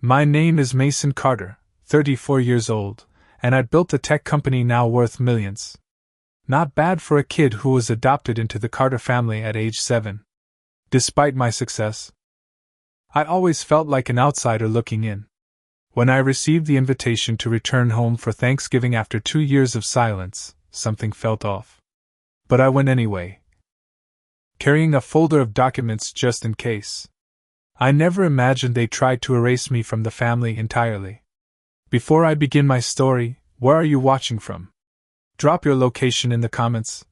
My name is Mason Carter, 34 years old, and I'd built a tech company now worth millions. Not bad for a kid who was adopted into the Carter family at age 7. Despite my success, I always felt like an outsider looking in. When I received the invitation to return home for Thanksgiving after 2 years of silence, something felt off. But I went anyway, carrying a folder of documents just in case. I never imagined they tried to erase me from the family entirely. Before I begin my story, where are you watching from? Drop your location in the comments.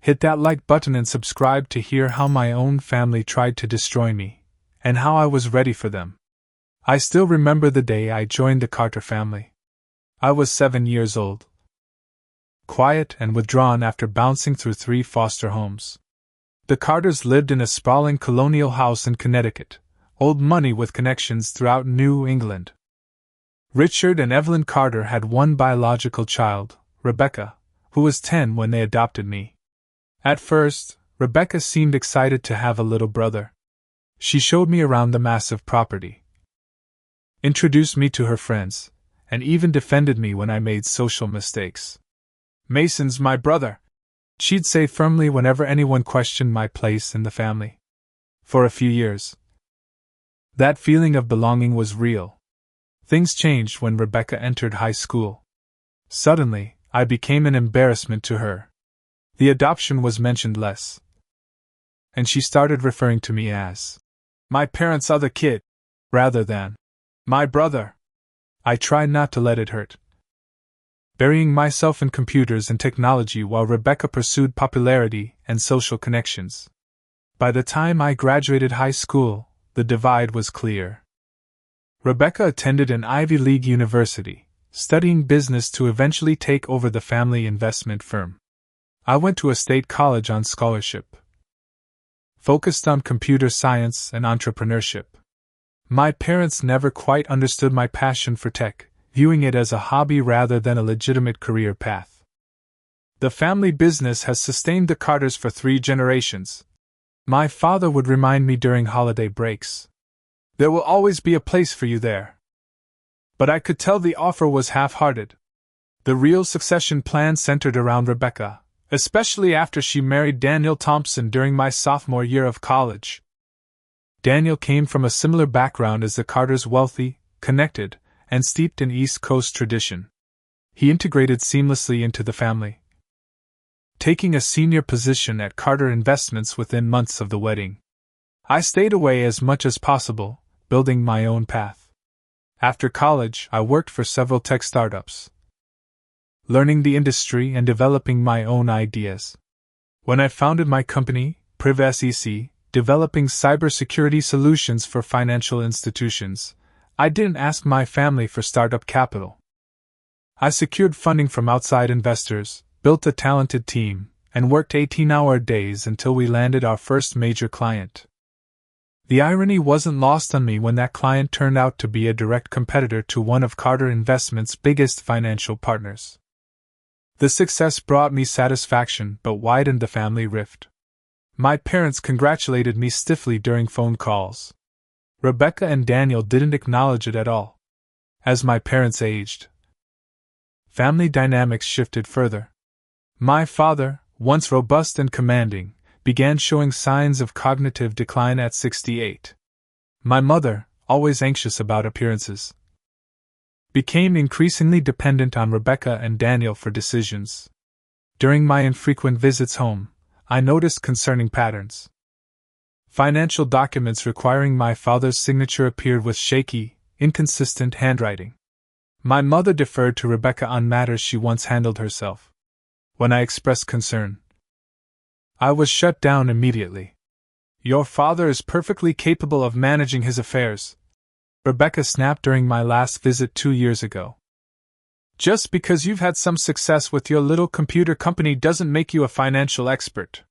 Hit that like button and subscribe to hear how my own family tried to destroy me, and how I was ready for them. I still remember the day I joined the Carter family. I was 7 years old. Quiet and withdrawn after bouncing through 3 foster homes. The Carters lived in a sprawling colonial house in Connecticut, old money with connections throughout New England. Richard and Evelyn Carter had one biological child, Rebecca, who was 10 when they adopted me. At first, Rebecca seemed excited to have a little brother. She showed me around the massive property, introduced me to her friends, and even defended me when I made social mistakes. "Mason's my brother," she'd say firmly whenever anyone questioned my place in the family. For a few years, that feeling of belonging was real. Things changed when Rebecca entered high school. Suddenly, I became an embarrassment to her. The adoption was mentioned less, and she started referring to me as my parents' other kid, rather than my brother. I tried not to let it hurt, burying myself in computers and technology while Rebecca pursued popularity and social connections. By the time I graduated high school, the divide was clear. Rebecca attended an Ivy League university, studying business to eventually take over the family investment firm. I went to a state college on scholarship, focused on computer science and entrepreneurship. My parents never quite understood my passion for tech, viewing it as a hobby rather than a legitimate career path. The family business has sustained the Carters for 3 generations. My father would remind me during holiday breaks. "There will always be a place for you there." But I could tell the offer was half-hearted. The real succession plan centered around Rebecca, especially after she married Daniel Thompson during my sophomore year of college. Daniel came from a similar background as the Carters, wealthy, connected, and steeped in East Coast tradition. He integrated seamlessly into the family, taking a senior position at Carter Investments within months of the wedding. I stayed away as much as possible, building my own path. After college, I worked for several tech startups, learning the industry and developing my own ideas. When I founded my company, PrivSEC, developing cybersecurity solutions for financial institutions, I didn't ask my family for startup capital. I secured funding from outside investors, built a talented team, and worked 18-hour days until we landed our first major client. The irony wasn't lost on me when that client turned out to be a direct competitor to one of Carter Investments' biggest financial partners. The success brought me satisfaction but widened the family rift. My parents congratulated me stiffly during phone calls. Rebecca and Daniel didn't acknowledge it at all. As my parents aged, family dynamics shifted further. My father, once robust and commanding, began showing signs of cognitive decline at 68. My mother, always anxious about appearances, became increasingly dependent on Rebecca and Daniel for decisions. During my infrequent visits home, I noticed concerning patterns. Financial documents requiring my father's signature appeared with shaky, inconsistent handwriting. My mother deferred to Rebecca on matters she once handled herself. When I expressed concern, I was shut down immediately. "Your father is perfectly capable of managing his affairs," Rebecca snapped during my last visit 2 years ago. "Just because you've had some success with your little computer company doesn't make you a financial expert."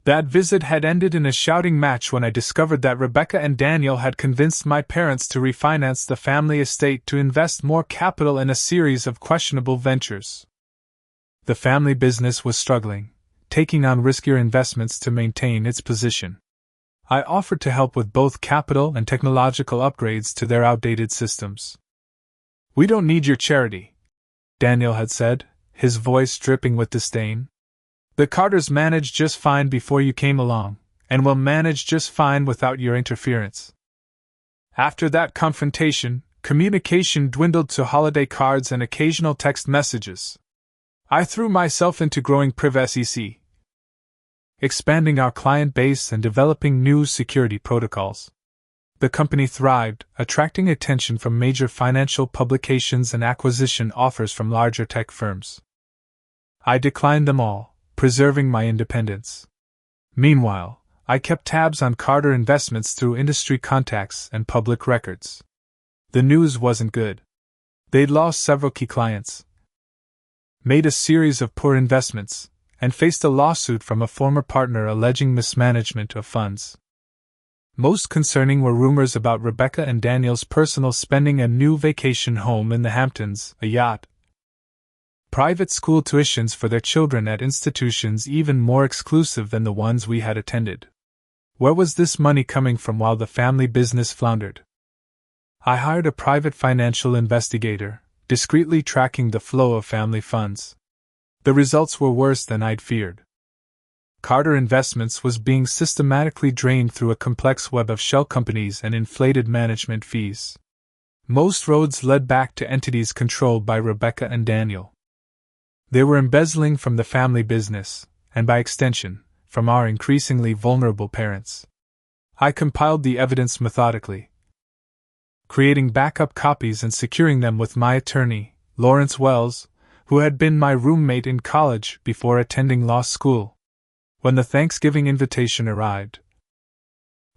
That visit had ended in a shouting match when I discovered that Rebecca and Daniel had convinced my parents to refinance the family estate to invest more capital in a series of questionable ventures. The family business was struggling, taking on riskier investments to maintain its position. I offered to help with both capital and technological upgrades to their outdated systems. "We don't need your charity," Daniel had said, his voice dripping with disdain. "The Carters managed just fine before you came along, and will manage just fine without your interference." After that confrontation, communication dwindled to holiday cards and occasional text messages. I threw myself into growing PrivSEC, expanding our client base and developing new security protocols. The company thrived, attracting attention from major financial publications and acquisition offers from larger tech firms. I declined them all, preserving my independence. Meanwhile, I kept tabs on Carter investments through industry contacts and public records. The news wasn't good. They'd lost several key clients, made a series of poor investments, and faced a lawsuit from a former partner alleging mismanagement of funds. Most concerning were rumors about Rebecca and Daniel's personal spending, a new vacation home in the Hamptons, a yacht, private school tuitions for their children at institutions even more exclusive than the ones we had attended. Where was this money coming from while the family business floundered? I hired a private financial investigator, discreetly tracking the flow of family funds. The results were worse than I'd feared. Carter Investments was being systematically drained through a complex web of shell companies and inflated management fees. Most roads led back to entities controlled by Rebecca and Daniel. They were embezzling from the family business, and by extension, from our increasingly vulnerable parents. I compiled the evidence methodically, creating backup copies and securing them with my attorney, Lawrence Wells, who had been my roommate in college before attending law school. When the Thanksgiving invitation arrived,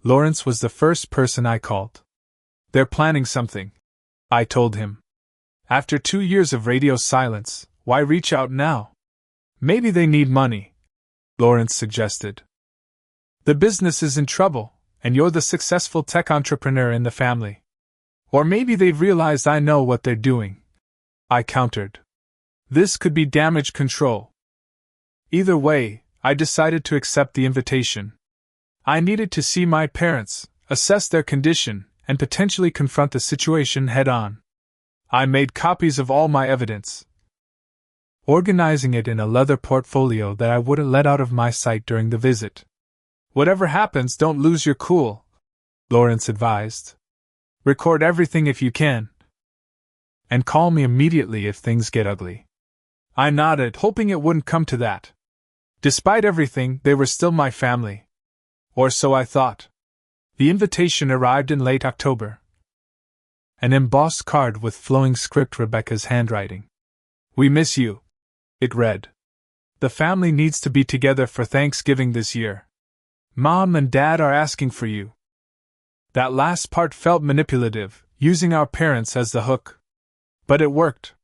Lawrence was the first person I called. "They're planning something," I told him. "After 2 years of radio silence, why reach out now?" "Maybe they need money," Lawrence suggested. "The business is in trouble, and you're the successful tech entrepreneur in the family. Or maybe they've realized I know what they're doing," I countered. "This could be damage control." Either way, I decided to accept the invitation. I needed to see my parents, assess their condition, and potentially confront the situation head-on. I made copies of all my evidence, organizing it in a leather portfolio that I wouldn't let out of my sight during the visit. "Whatever happens, don't lose your cool," Lawrence advised. "Record everything if you can, and call me immediately if things get ugly." I nodded, hoping it wouldn't come to that. Despite everything, they were still my family. Or so I thought. The invitation arrived in late October. An embossed card with flowing script, Rebecca's handwriting. "We miss you," it read. "The family needs to be together for Thanksgiving this year. Mom and Dad are asking for you." That last part felt manipulative, using our parents as the hook. But it worked.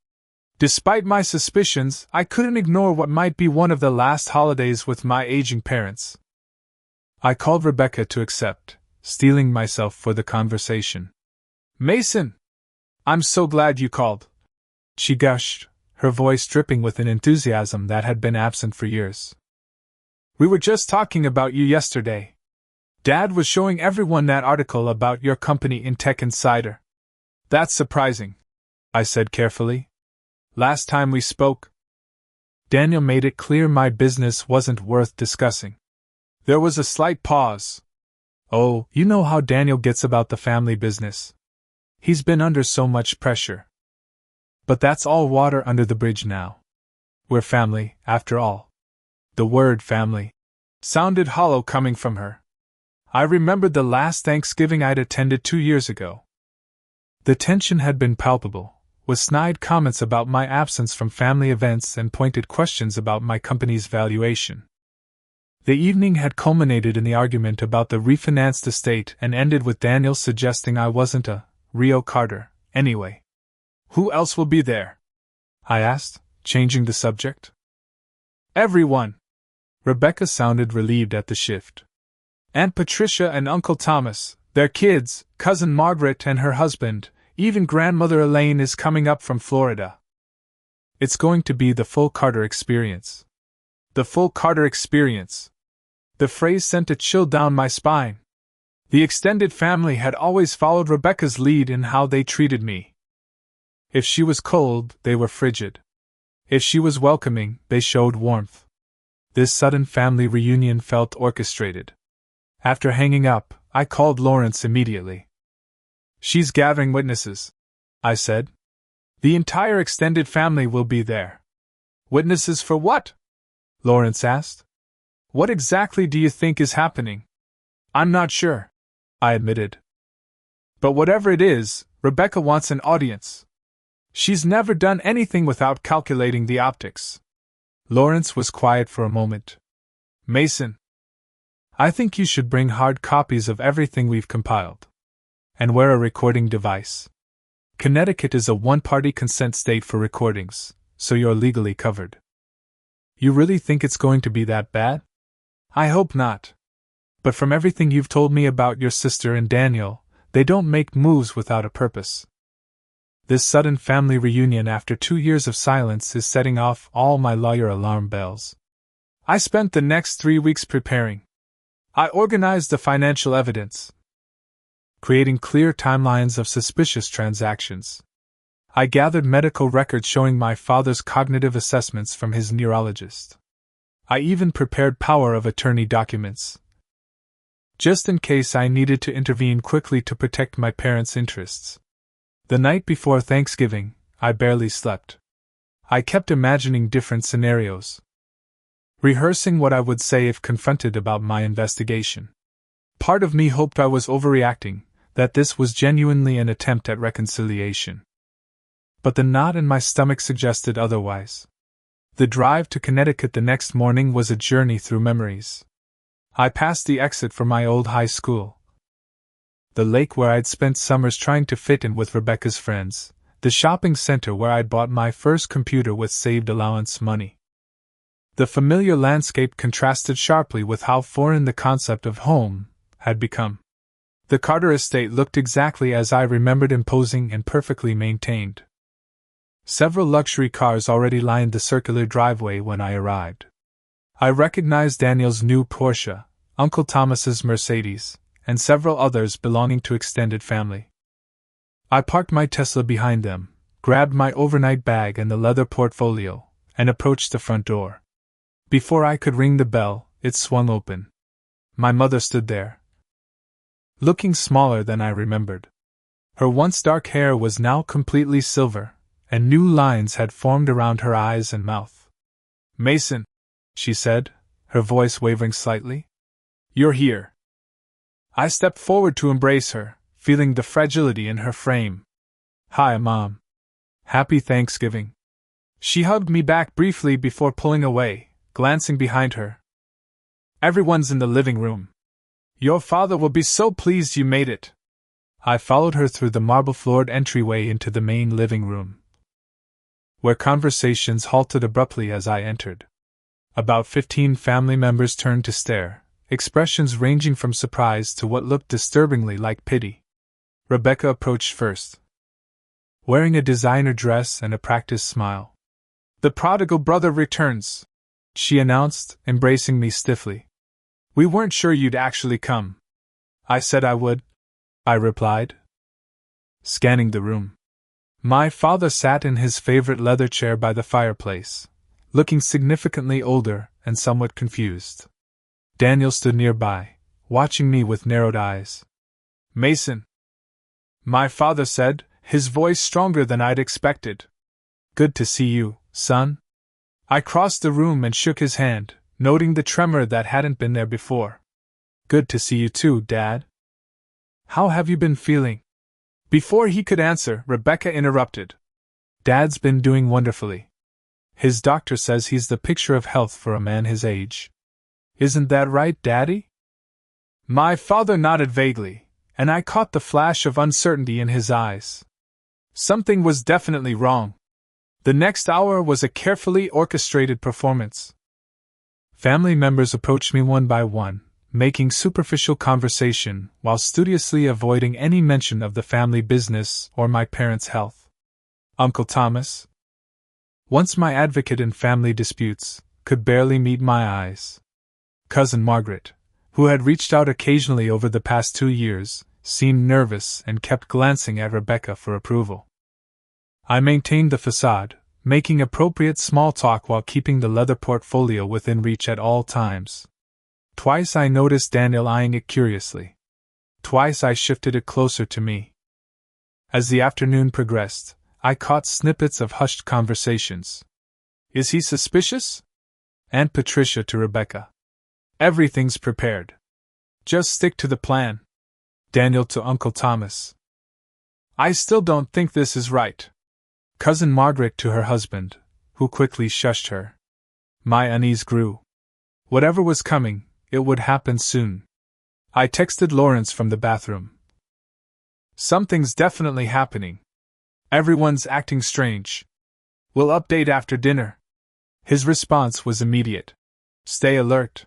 Despite my suspicions, I couldn't ignore what might be one of the last holidays with my aging parents. I called Rebecca to accept, steeling myself for the conversation. "Mason! I'm so glad you called," she gushed, her voice dripping with an enthusiasm that had been absent for years. "We were just talking about you yesterday. Dad was showing everyone that article about your company in Tech Insider." "That's surprising," I said carefully. "Last time we spoke, Daniel made it clear my business wasn't worth discussing." There was a slight pause. "Oh, you know how Daniel gets about the family business. He's been under so much pressure. But that's all water under the bridge now. We're family, after all." The word family sounded hollow coming from her. I remembered the last Thanksgiving I'd attended 2 years ago. The tension had been palpable, with snide comments about my absence from family events and pointed questions about my company's valuation. The evening had culminated in the argument about the refinanced estate and ended with Daniel suggesting I wasn't a Rio Carter, anyway. "Who else will be there?" I asked, changing the subject. "Everyone." Rebecca sounded relieved at the shift. "Aunt Patricia and Uncle Thomas, their kids, Cousin Margaret and her husband, even Grandmother Elaine is coming up from Florida. It's going to be the full Carter experience." The full Carter experience. The phrase sent a chill down my spine. The extended family had always followed Rebecca's lead in how they treated me. If she was cold, they were frigid. If she was welcoming, they showed warmth. This sudden family reunion felt orchestrated. After hanging up, I called Lawrence immediately. "She's gathering witnesses," I said. "The entire extended family will be there." "Witnesses for what?" Lawrence asked. "What exactly do you think is happening?" "I'm not sure," I admitted. "But whatever it is, Rebecca wants an audience. She's never done anything without calculating the optics." Lawrence was quiet for a moment. "Mason, I think you should bring hard copies of everything we've compiled. And wear a recording device. Connecticut is a one-party consent state for recordings, so you're legally covered." "You really think it's going to be that bad?" "I hope not. But from everything you've told me about your sister and Daniel, they don't make moves without a purpose. This sudden family reunion after 2 years of silence is setting off all my lawyer alarm bells." I spent the next 3 weeks preparing. I organized the financial evidence, creating clear timelines of suspicious transactions. I gathered medical records showing my father's cognitive assessments from his neurologist. I even prepared power of attorney documents, just in case I needed to intervene quickly to protect my parents' interests. The night before Thanksgiving, I barely slept. I kept imagining different scenarios, rehearsing what I would say if confronted about my investigation. Part of me hoped I was overreacting, that this was genuinely an attempt at reconciliation. But the knot in my stomach suggested otherwise. The drive to Connecticut the next morning was a journey through memories. I passed the exit for my old high school, the lake where I'd spent summers trying to fit in with Rebecca's friends, the shopping center where I'd bought my first computer with saved allowance money. The familiar landscape contrasted sharply with how foreign the concept of home had become. The Carter estate looked exactly as I remembered, imposing and perfectly maintained. Several luxury cars already lined the circular driveway when I arrived. I recognized Daniel's new Porsche, Uncle Thomas's Mercedes, and several others belonging to extended family. I parked my Tesla behind them, grabbed my overnight bag and the leather portfolio, and approached the front door. Before I could ring the bell, it swung open. My mother stood there, looking smaller than I remembered. Her once dark hair was now completely silver, and new lines had formed around her eyes and mouth. "Mason," she said, her voice wavering slightly. "You're here." I stepped forward to embrace her, feeling the fragility in her frame. "Hi, Mom. Happy Thanksgiving." She hugged me back briefly before pulling away, glancing behind her. "Everyone's in the living room. Your father will be so pleased you made it." I followed her through the marble-floored entryway into the main living room, where conversations halted abruptly as I entered. About 15 family members turned to stare, expressions ranging from surprise to what looked disturbingly like pity. Rebecca approached first, wearing a designer dress and a practiced smile. "The prodigal brother returns," she announced, embracing me stiffly. "We weren't sure you'd actually come." "I said I would," I replied, scanning the room. My father sat in his favorite leather chair by the fireplace, looking significantly older and somewhat confused. Daniel stood nearby, watching me with narrowed eyes. "Mason," my father said, his voice stronger than I'd expected. "Good to see you, son." I crossed the room and shook his hand, noting the tremor that hadn't been there before. "Good to see you too, Dad. How have you been feeling?" Before he could answer, Rebecca interrupted. "Dad's been doing wonderfully. His doctor says he's the picture of health for a man his age. Isn't that right, Daddy?" My father nodded vaguely, and I caught the flash of uncertainty in his eyes. Something was definitely wrong. The next hour was a carefully orchestrated performance. Family members approached me one by one, making superficial conversation while studiously avoiding any mention of the family business or my parents' health. Uncle Thomas, once my advocate in family disputes, could barely meet my eyes. Cousin Margaret, who had reached out occasionally over the past 2 years, seemed nervous and kept glancing at Rebecca for approval. I maintained the facade, making appropriate small talk while keeping the leather portfolio within reach at all times. Twice I noticed Daniel eyeing it curiously. Twice I shifted it closer to me. As the afternoon progressed, I caught snippets of hushed conversations. "Is he suspicious?" Aunt Patricia to Rebecca. "Everything's prepared. Just stick to the plan." Daniel to Uncle Thomas. "I still don't think this is right." Cousin Margaret to her husband, who quickly shushed her. My unease grew. Whatever was coming, it would happen soon. I texted Lawrence from the bathroom. "Something's definitely happening. Everyone's acting strange. We'll update after dinner." His response was immediate. "Stay alert.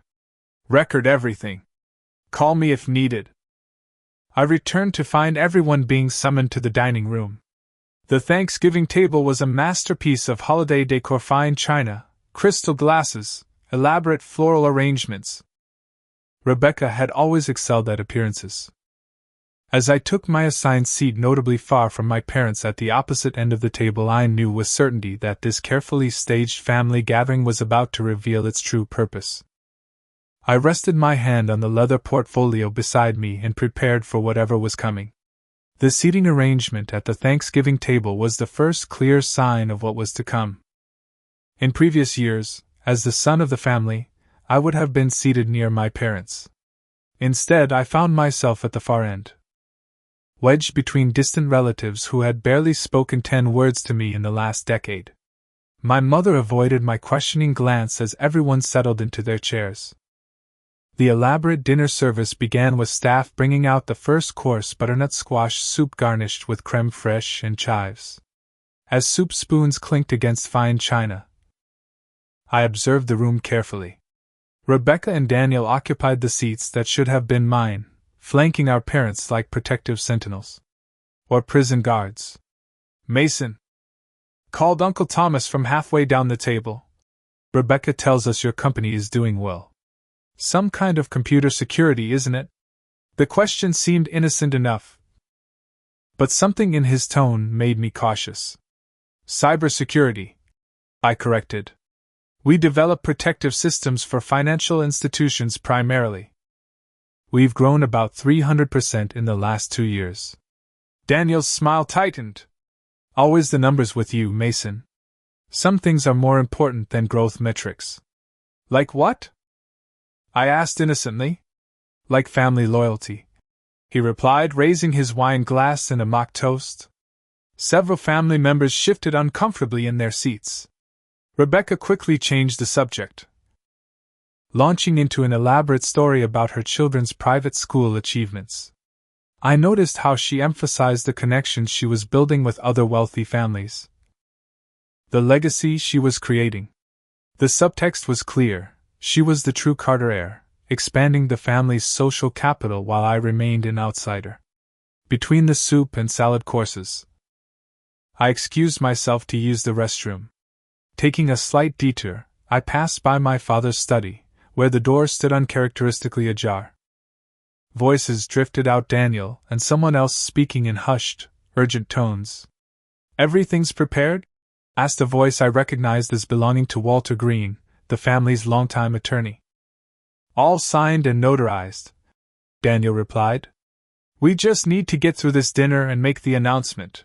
Record everything. Call me if needed." I returned to find everyone being summoned to the dining room. The Thanksgiving table was a masterpiece of holiday decor: fine china, crystal glasses, elaborate floral arrangements. Rebecca had always excelled at appearances. As I took my assigned seat notably far from my parents at the opposite end of the table, I knew with certainty that this carefully staged family gathering was about to reveal its true purpose. I rested my hand on the leather portfolio beside me and prepared for whatever was coming. The seating arrangement at the Thanksgiving table was the first clear sign of what was to come. In previous years, as the son of the family, I would have been seated near my parents. Instead, I found myself at the far end, wedged between distant relatives who had barely spoken 10 words to me in the last decade. My mother avoided my questioning glance as everyone settled into their chairs. The elaborate dinner service began with staff bringing out the first course: butternut squash soup garnished with creme fraiche and chives. As soup spoons clinked against fine china, I observed the room carefully. Rebecca and Daniel occupied the seats that should have been mine, flanking our parents like protective sentinels. Or prison guards. "Mason," called Uncle Thomas from halfway down the table. "Rebecca tells us your company is doing well. Some kind of computer security, isn't it?" The question seemed innocent enough, but something in his tone made me cautious. "Cybersecurity," I corrected. "We develop protective systems for financial institutions primarily. We've grown about 300% in the last 2 years." Daniel's smile tightened. "Always the numbers with you, Mason. Some things are more important than growth metrics." "Like what?" I asked innocently. "Like family loyalty," he replied, raising his wine glass in a mock toast. Several family members shifted uncomfortably in their seats. Rebecca quickly changed the subject, launching into an elaborate story about her children's private school achievements. I noticed how she emphasized the connections she was building with other wealthy families, the legacy she was creating. The subtext was clear: she was the true Carter heir, expanding the family's social capital while I remained an outsider. Between the soup and salad courses, I excused myself to use the restroom. Taking a slight detour, I passed by my father's study, where the door stood uncharacteristically ajar. Voices drifted out: Daniel and someone else speaking in hushed, urgent tones. "Everything's prepared?" asked a voice I recognized as belonging to Walter Green, the family's longtime attorney. "All signed and notarized," Daniel replied. "We just need to get through this dinner and make the announcement.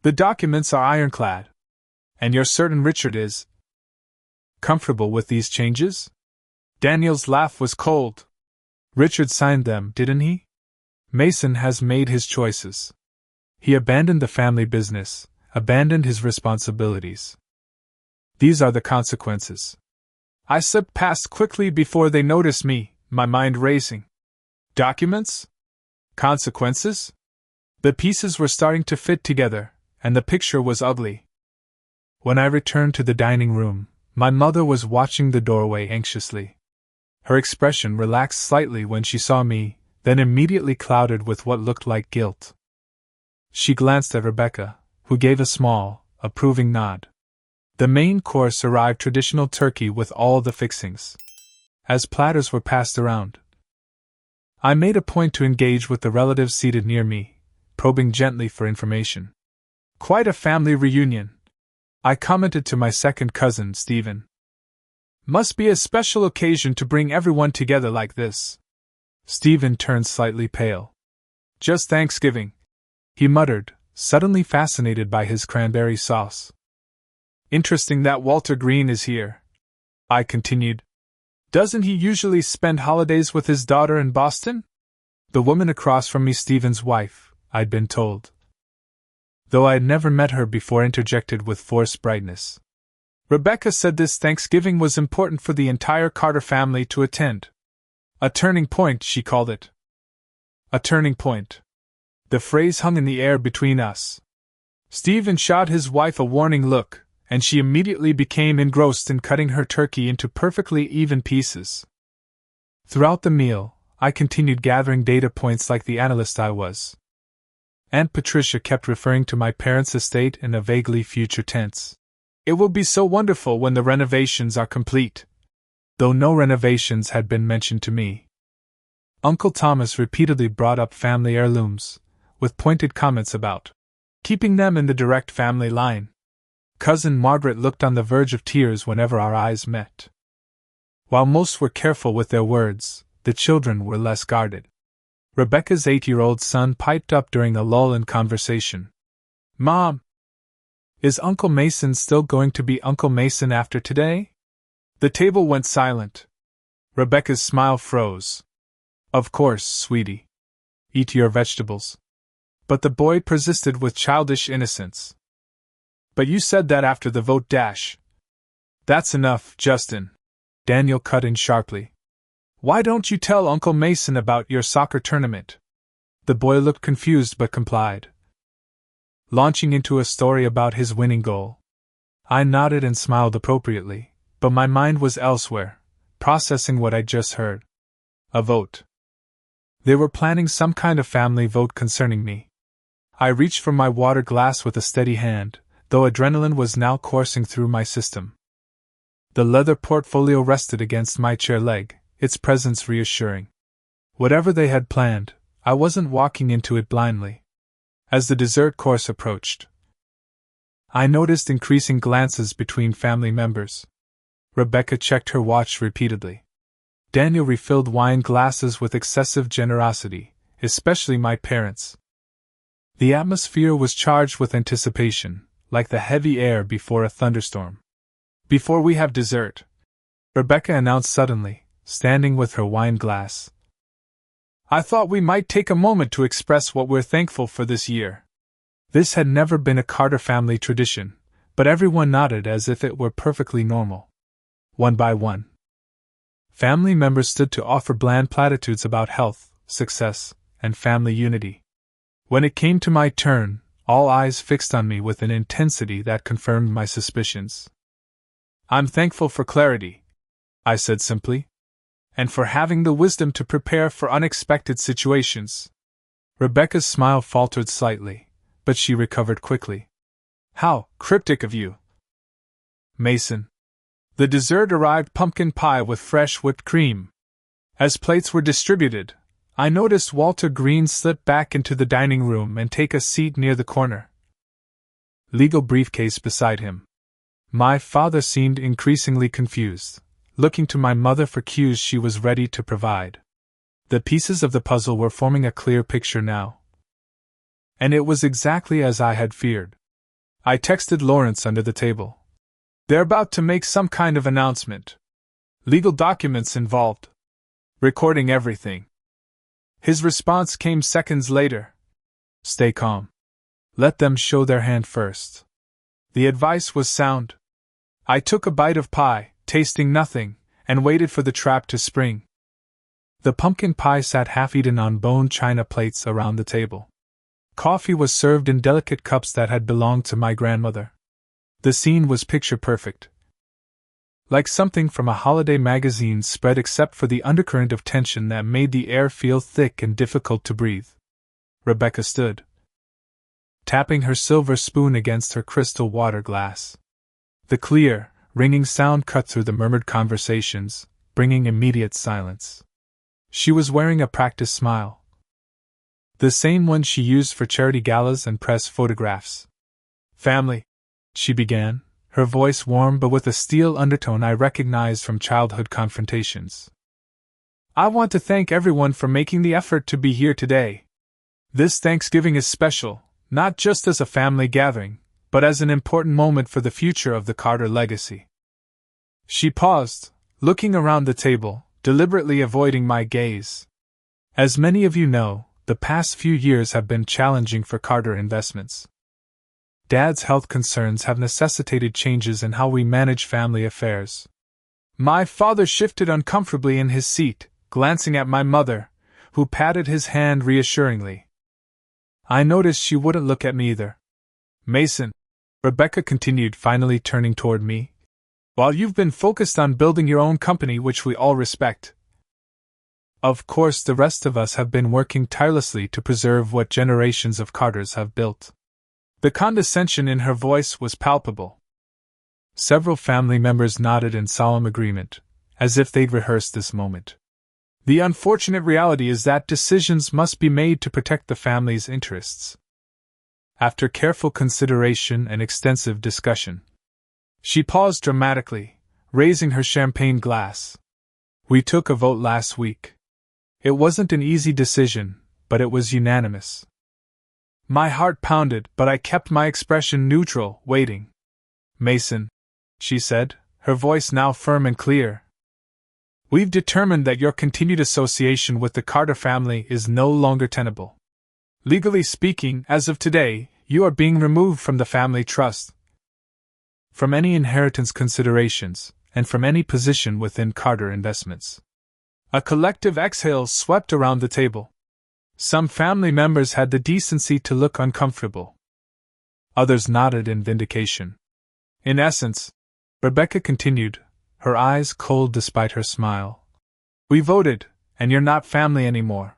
The documents are ironclad. And you're certain Richard is comfortable with these changes?" Daniel's laugh was cold. "Richard signed them, didn't he? Mason has made his choices. He abandoned the family business, abandoned his responsibilities. These are the consequences." I slipped past quickly before they noticed me, my mind racing. Documents? Consequences? The pieces were starting to fit together, and the picture was ugly. When I returned to the dining room, my mother was watching the doorway anxiously. Her expression relaxed slightly when she saw me, then immediately clouded with what looked like guilt. She glanced at Rebecca, who gave a small, approving nod. The main course arrived: traditional turkey with all the fixings. As platters were passed around, I made a point to engage with the relatives seated near me, probing gently for information. Quite a family reunion, I commented to my second cousin, Stephen. Must be a special occasion to bring everyone together like this. Stephen turned slightly pale. Just Thanksgiving, he muttered, suddenly fascinated by his cranberry sauce. Interesting that Walter Green is here, I continued. Doesn't he usually spend holidays with his daughter in Boston? The woman across from me, Stephen's wife, I'd been told. Though I had never met her before, interjected with forced brightness. Rebecca said this Thanksgiving was important for the entire Carter family to attend. A turning point, she called it. A turning point. The phrase hung in the air between us. Stephen shot his wife a warning look, and she immediately became engrossed in cutting her turkey into perfectly even pieces. Throughout the meal, I continued gathering data points like the analyst I was. Aunt Patricia kept referring to my parents' estate in a vaguely future tense. It will be so wonderful when the renovations are complete. Though no renovations had been mentioned to me. Uncle Thomas repeatedly brought up family heirlooms, with pointed comments about keeping them in the direct family line. Cousin Margaret looked on the verge of tears whenever our eyes met. While most were careful with their words, the children were less guarded. Rebecca's 8-year-old son piped up during a lull in conversation. Mom! Is Uncle Mason still going to be Uncle Mason after today? The table went silent. Rebecca's smile froze. Of course, sweetie. Eat your vegetables. But the boy persisted with childish innocence. But you said that after the vote dash. That's enough, Justin. Daniel cut in sharply. Why don't you tell Uncle Mason about your soccer tournament? The boy looked confused but complied, launching into a story about his winning goal. I nodded and smiled appropriately, but my mind was elsewhere, processing what I'd just heard. A vote. They were planning some kind of family vote concerning me. I reached for my water glass with a steady hand, though adrenaline was now coursing through my system. The leather portfolio rested against my chair leg, its presence reassuring. Whatever they had planned, I wasn't walking into it blindly. As the dessert course approached, I noticed increasing glances between family members. Rebecca checked her watch repeatedly. Daniel refilled wine glasses with excessive generosity, especially my parents. The atmosphere was charged with anticipation, like the heavy air before a thunderstorm. Before we have dessert, Rebecca announced suddenly, standing with her wine glass. I thought we might take a moment to express what we're thankful for this year. This had never been a Carter family tradition, but everyone nodded as if it were perfectly normal. One by one, family members stood to offer bland platitudes about health, success, and family unity. When it came to my turn, all eyes fixed on me with an intensity that confirmed my suspicions. I'm thankful for clarity, I said simply, and for having the wisdom to prepare for unexpected situations. Rebecca's smile faltered slightly, but she recovered quickly. How cryptic of you, Mason. The dessert arrived, pumpkin pie with fresh whipped cream. As plates were distributed, I noticed Walter Green slip back into the dining room and take a seat near the corner, legal briefcase beside him. My father seemed increasingly confused, looking to my mother for cues she was ready to provide. The pieces of the puzzle were forming a clear picture now. And it was exactly as I had feared. I texted Lawrence under the table. They're about to make some kind of announcement. Legal documents involved. Recording everything. His response came seconds later. Stay calm. Let them show their hand first. The advice was sound. I took a bite of pie, tasting nothing, and waited for the trap to spring. The pumpkin pie sat half-eaten on bone china plates around the table. Coffee was served in delicate cups that had belonged to my grandmother. The scene was picture-perfect. Like something from a holiday magazine spread, except for the undercurrent of tension that made the air feel thick and difficult to breathe. Rebecca stood, tapping her silver spoon against her crystal water glass. The clear, ringing sound cut through the murmured conversations, bringing immediate silence. She was wearing a practice smile. The same one she used for charity galas and press photographs. Family, she began, her voice warm but with a steel undertone I recognized from childhood confrontations. I want to thank everyone for making the effort to be here today. This Thanksgiving is special, not just as a family gathering, but as an important moment for the future of the Carter legacy. She paused, looking around the table, deliberately avoiding my gaze. As many of you know, the past few years have been challenging for Carter Investments. Dad's health concerns have necessitated changes in how we manage family affairs. My father shifted uncomfortably in his seat, glancing at my mother, who patted his hand reassuringly. I noticed she wouldn't look at me either. Mason, Rebecca continued, finally turning toward me, while you've been focused on building your own company, which we all respect, of course the rest of us have been working tirelessly to preserve what generations of Carters have built. The condescension in her voice was palpable. Several family members nodded in solemn agreement, as if they'd rehearsed this moment. The unfortunate reality is that decisions must be made to protect the family's interests. After careful consideration and extensive discussion, she paused dramatically, raising her champagne glass. We took a vote last week. It wasn't an easy decision, but it was unanimous. My heart pounded, but I kept my expression neutral, waiting. Mason, she said, her voice now firm and clear. We've determined that your continued association with the Carter family is no longer tenable. Legally speaking, as of today, you are being removed from the family trust, from any inheritance considerations, and from any position within Carter Investments. A collective exhale swept around the table. Some family members had the decency to look uncomfortable. Others nodded in vindication. In essence, Rebecca continued, her eyes cold despite her smile, we voted, and you're not family anymore.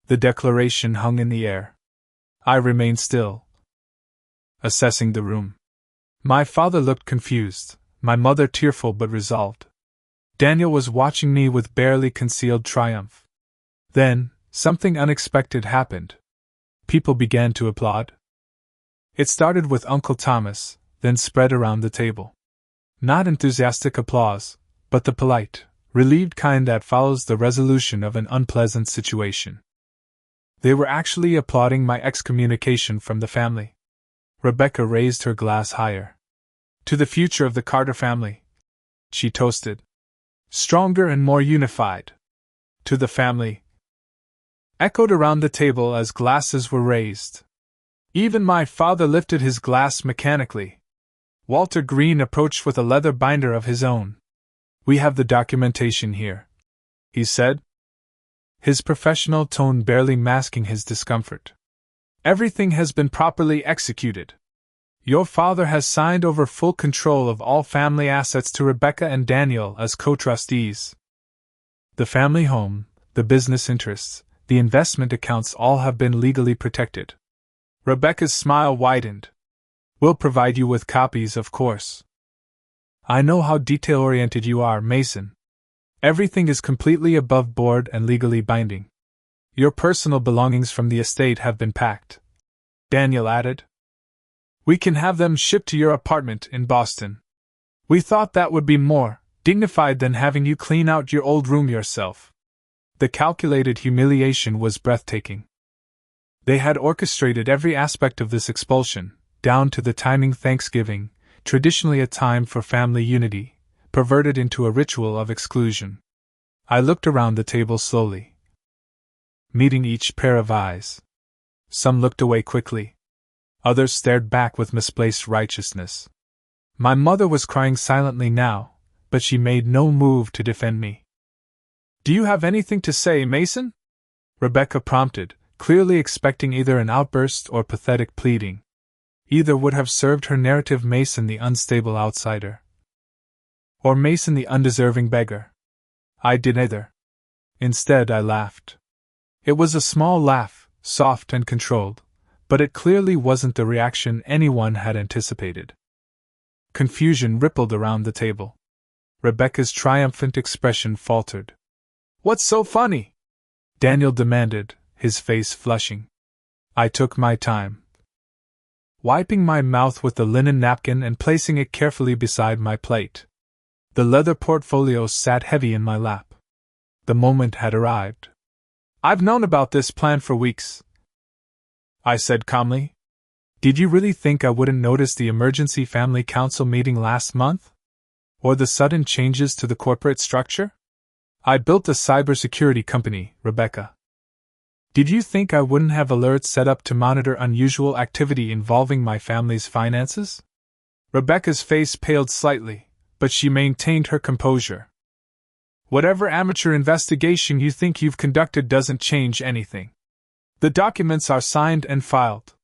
The declaration hung in the air. I remained still, assessing the room. My father looked confused, my mother tearful but resolved. Daniel was watching me with barely concealed triumph. Then, something unexpected happened. People began to applaud. It started with Uncle Thomas, then spread around the table. Not enthusiastic applause, but the polite, relieved kind that follows the resolution of an unpleasant situation. They were actually applauding my excommunication from the family. Rebecca raised her glass higher. To the future of the Carter family, she toasted. Stronger and more unified. To the family. Echoed around the table as glasses were raised. Even my father lifted his glass mechanically. Walter Green approached with a leather binder of his own. We have the documentation here, he said, his professional tone barely masking his discomfort. Everything has been properly executed. Your father has signed over full control of all family assets to Rebecca and Daniel as co-trustees. The family home, the business interests, the investment accounts all have been legally protected. Rebecca's smile widened. We'll provide you with copies, of course. I know how detail-oriented you are, Mason. Everything is completely above board and legally binding. Your personal belongings from the estate have been packed, Daniel added. We can have them shipped to your apartment in Boston. We thought that would be more dignified than having you clean out your old room yourself. The calculated humiliation was breathtaking. They had orchestrated every aspect of this expulsion, down to the timing. Thanksgiving, traditionally a time for family unity, perverted into a ritual of exclusion. I looked around the table slowly, meeting each pair of eyes. Some looked away quickly. Others stared back with misplaced righteousness. My mother was crying silently now, but she made no move to defend me. Do you have anything to say, Mason? Rebecca prompted, clearly expecting either an outburst or pathetic pleading. Either would have served her narrative: Mason the unstable outsider, or Mason the undeserving beggar. I did neither. Instead, I laughed. It was a small laugh, soft and controlled, but it clearly wasn't the reaction anyone had anticipated. Confusion rippled around the table. Rebecca's triumphant expression faltered. What's so funny? Daniel demanded, his face flushing. I took my time, wiping my mouth with the linen napkin and placing it carefully beside my plate. The leather portfolio sat heavy in my lap. The moment had arrived. I've known about this plan for weeks, I said calmly. Did you really think I wouldn't notice the emergency family council meeting last month? Or the sudden changes to the corporate structure? I built a cybersecurity company, Rebecca. Did you think I wouldn't have alerts set up to monitor unusual activity involving my family's finances? Rebecca's face paled slightly, but she maintained her composure. Whatever amateur investigation you think you've conducted doesn't change anything. The documents are signed and filed.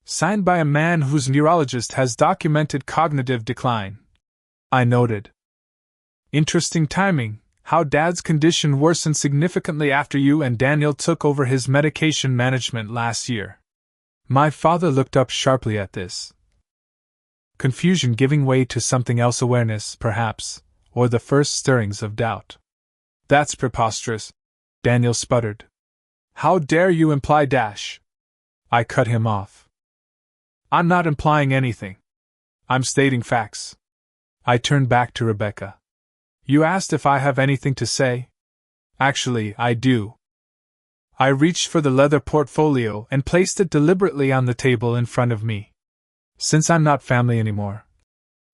Signed by a man whose neurologist has documented cognitive decline. I noted. Interesting timing, how Dad's condition worsened significantly after you and Daniel took over his medication management last year. My father looked up sharply at this. Confusion giving way to something else, awareness, perhaps, or the first stirrings of doubt. That's preposterous, Daniel sputtered. How dare you imply dash? I cut him off. I'm not implying anything. I'm stating facts. I turned back to Rebecca. You asked if I have anything to say? Actually, I do. I reached for the leather portfolio and placed it deliberately on the table in front of me. Since I'm not family anymore,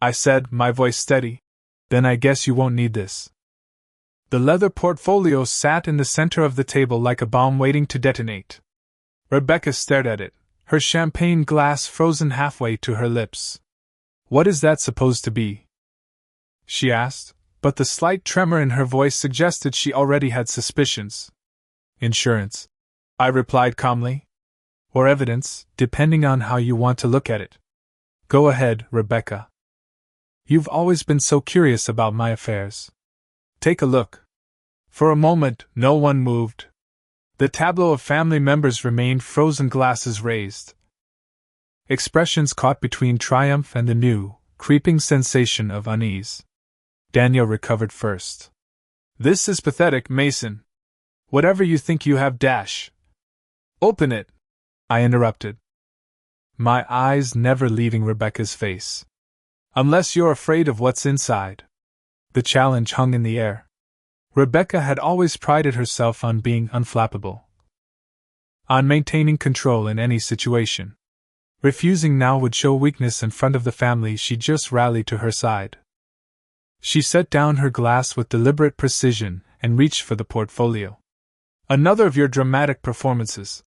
I said, my voice steady, then I guess you won't need this. The leather portfolio sat in the center of the table like a bomb waiting to detonate. Rebecca stared at it, her champagne glass frozen halfway to her lips. What is that supposed to be? She asked, but the slight tremor in her voice suggested she already had suspicions. Insurance, I replied calmly. Or evidence, depending on how you want to look at it. Go ahead, Rebecca. You've always been so curious about my affairs. Take a look. For a moment, no one moved. The tableau of family members remained frozen, glasses raised. Expressions caught between triumph and the new, creeping sensation of unease. Daniel recovered first. This is pathetic, Mason. Whatever you think you have, dash. Open it, I interrupted. My eyes never leaving Rebecca's face. Unless you're afraid of what's inside. The challenge hung in the air. Rebecca had always prided herself on being unflappable, on maintaining control in any situation. Refusing now would show weakness in front of the family she just rallied to her side. She set down her glass with deliberate precision and reached for the portfolio. Another of your dramatic performances,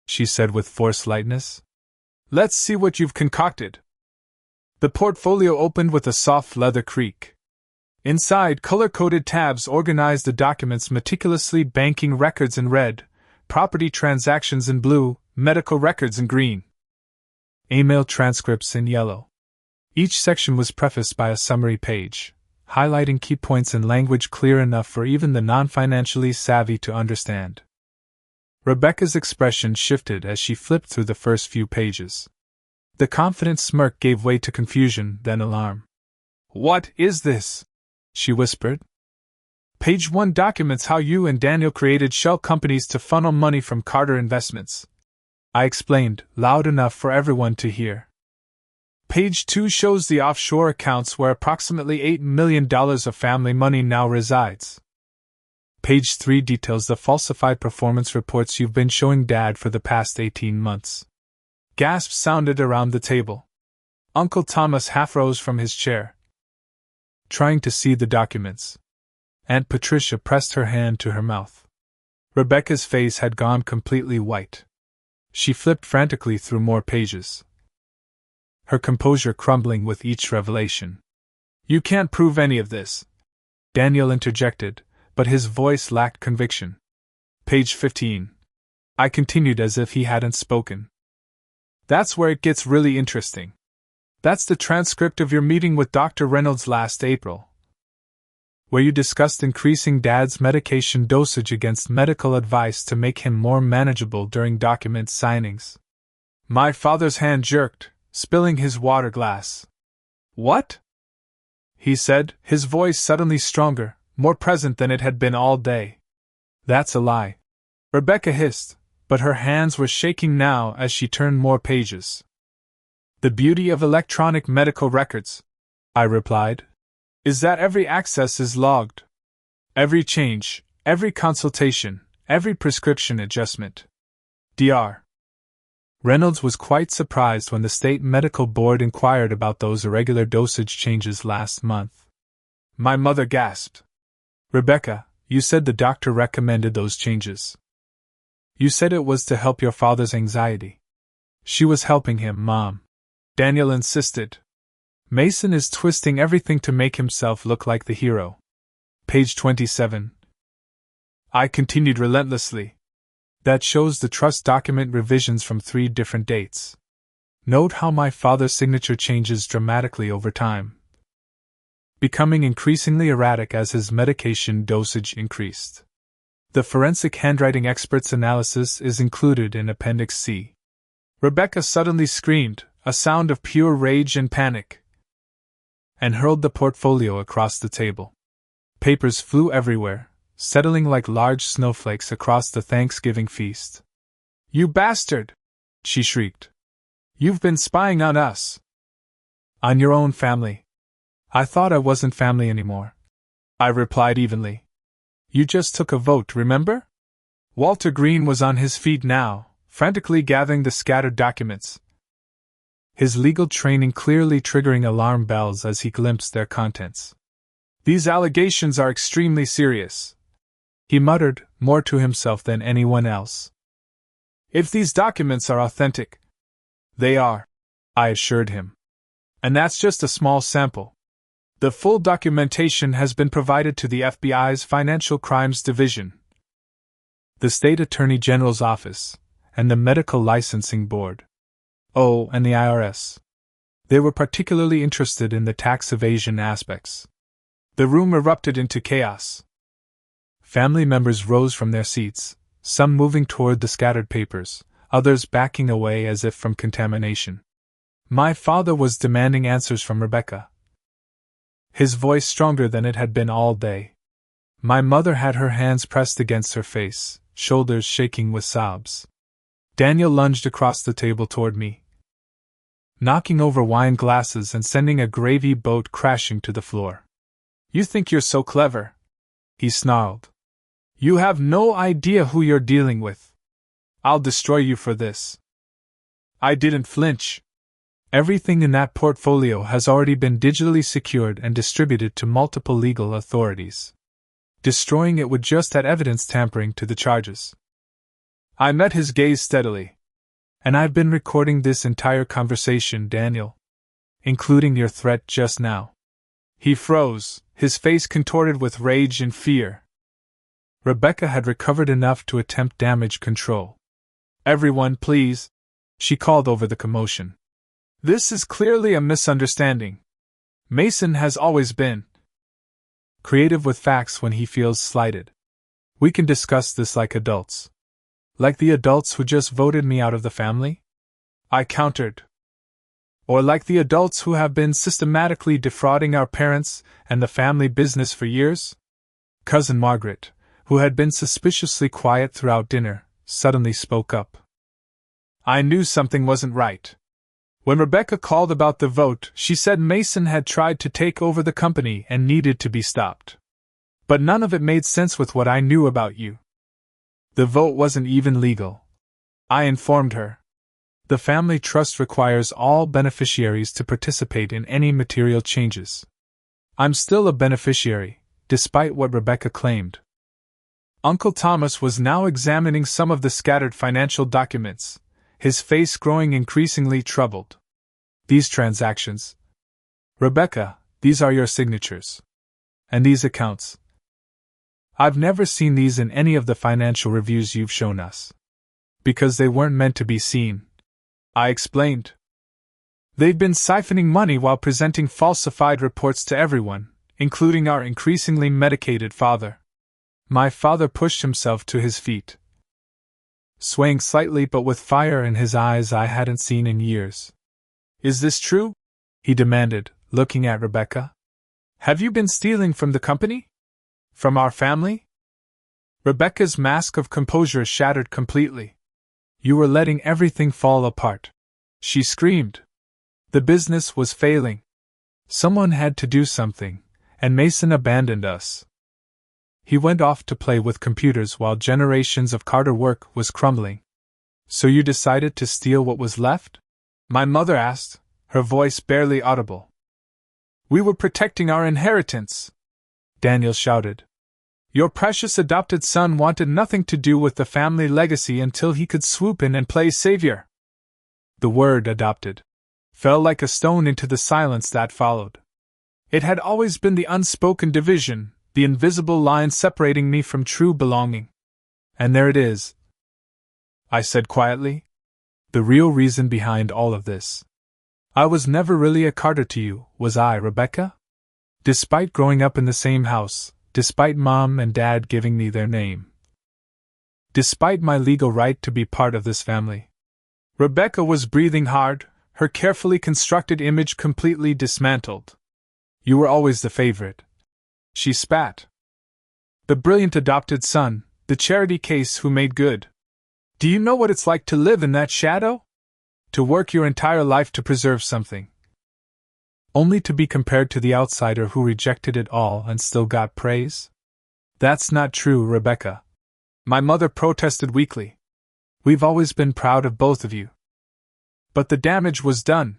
she said with forced lightness. Let's see what you've concocted. The portfolio opened with a soft leather creak. Inside, color-coded tabs organized the documents meticulously, banking records in red, property transactions in blue, medical records in green, email transcripts in yellow. Each section was prefaced by a summary page, highlighting key points in language clear enough for even the non-financially savvy to understand. Rebecca's expression shifted as she flipped through the first few pages. The confident smirk gave way to confusion, then alarm. What is this? She whispered. Page 1 documents how you and Daniel created shell companies to funnel money from Carter Investments. I explained, loud enough for everyone to hear. Page 2 shows the offshore accounts where approximately $8 million of family money now resides. Page 3 details the falsified performance reports you've been showing Dad for the past 18 months. Gasps sounded around the table. Uncle Thomas half rose from his chair, trying to see the documents. Aunt Patricia pressed her hand to her mouth. Rebecca's face had gone completely white. She flipped frantically through more pages, her composure crumbling with each revelation. You can't prove any of this, Daniel interjected, but his voice lacked conviction. Page 15. I continued as if he hadn't spoken. That's where it gets really interesting. That's the transcript of your meeting with Dr. Reynolds last April, where you discussed increasing Dad's medication dosage against medical advice to make him more manageable during document signings. My father's hand jerked, spilling his water glass. What? He said, his voice suddenly stronger, more present than it had been all day. That's a lie, Rebecca hissed, but her hands were shaking now as she turned more pages. The beauty of electronic medical records, I replied, is that every access is logged. Every change, every consultation, every prescription adjustment. Dr. Reynolds was quite surprised when the state medical board inquired about those irregular dosage changes last month. My mother gasped. Rebecca, you said the doctor recommended those changes. You said it was to help your father's anxiety. She was helping him, Mom. Daniel insisted. Mason is twisting everything to make himself look like the hero. Page 27. I continued relentlessly. That shows the trust document revisions from 3 different dates. Note how my father's signature changes dramatically over time, becoming increasingly erratic as his medication dosage increased. The forensic handwriting expert's analysis is included in Appendix C. Rebecca suddenly screamed, a sound of pure rage and panic, and hurled the portfolio across the table. Papers flew everywhere, settling like large snowflakes across the Thanksgiving feast. You bastard! She shrieked. You've been spying on us. On your own family. I thought I wasn't family anymore. I replied evenly. You just took a vote, remember? Walter Green was on his feet now, frantically gathering the scattered documents, his legal training clearly triggering alarm bells as he glimpsed their contents. These allegations are extremely serious, he muttered, more to himself than anyone else. If these documents are authentic, they are, I assured him. And that's just a small sample. The full documentation has been provided to the FBI's Financial Crimes Division, the State Attorney General's Office, and the Medical Licensing Board. Oh, and the IRS. They were particularly interested in the tax evasion aspects. The room erupted into chaos. Family members rose from their seats, some moving toward the scattered papers, others backing away as if from contamination. My father was demanding answers from Rebecca, his voice stronger than it had been all day. My mother had her hands pressed against her face, shoulders shaking with sobs. Daniel lunged across the table toward me, knocking over wine glasses and sending a gravy boat crashing to the floor. You think you're so clever, he snarled. You have no idea who you're dealing with. I'll destroy you for this. I didn't flinch. Everything in that portfolio has already been digitally secured and distributed to multiple legal authorities. Destroying it would just add evidence tampering to the charges. I met his gaze steadily. And I've been recording this entire conversation, Daniel, including your threat just now. He froze, his face contorted with rage and fear. Rebecca had recovered enough to attempt damage control. Everyone, please, she called over the commotion. This is clearly a misunderstanding. Mason has always been creative with facts when he feels slighted. We can discuss this like adults. Like the adults who just voted me out of the family? I countered. Or like the adults who have been systematically defrauding our parents and the family business for years? Cousin Margaret, who had been suspiciously quiet throughout dinner, suddenly spoke up. I knew something wasn't right. When Rebecca called about the vote, she said Mason had tried to take over the company and needed to be stopped. But none of it made sense with what I knew about you. The vote wasn't even legal, I informed her. The family trust requires all beneficiaries to participate in any material changes. I'm still a beneficiary, despite what Rebecca claimed. Uncle Thomas was now examining some of the scattered financial documents, his face growing increasingly troubled. These transactions. Rebecca, these are your signatures. And these accounts. I've never seen these in any of the financial reviews you've shown us. Because they weren't meant to be seen, I explained. They've been siphoning money while presenting falsified reports to everyone, including our increasingly medicated father. My father pushed himself to his feet, swaying slightly but with fire in his eyes I hadn't seen in years. Is this true? He demanded, looking at Rebecca. Have you been stealing from the company? From our family? Rebecca's mask of composure shattered completely. You were letting everything fall apart, she screamed. The business was failing. Someone had to do something, and Mason abandoned us. He went off to play with computers while generations of Carter work was crumbling. So you decided to steal what was left? My mother asked, her voice barely audible. We were protecting our inheritance, Daniel shouted. Your precious adopted son wanted nothing to do with the family legacy until he could swoop in and play savior. The word adopted fell like a stone into the silence that followed. It had always been the unspoken division, the invisible line separating me from true belonging. And there it is, I said quietly. The real reason behind all of this. I was never really a Carter to you, was I, Rebecca? Despite growing up in the same house, despite Mom and Dad giving me their name. Despite my legal right to be part of this family. Rebecca was breathing hard, her carefully constructed image completely dismantled. You were always the favorite. She spat. The brilliant adopted son, the charity case who made good. Do you know what it's like to live in that shadow? To work your entire life to preserve something. Only to be compared to the outsider who rejected it all and still got praise? That's not true, Rebecca. My mother protested weakly. We've always been proud of both of you. But the damage was done.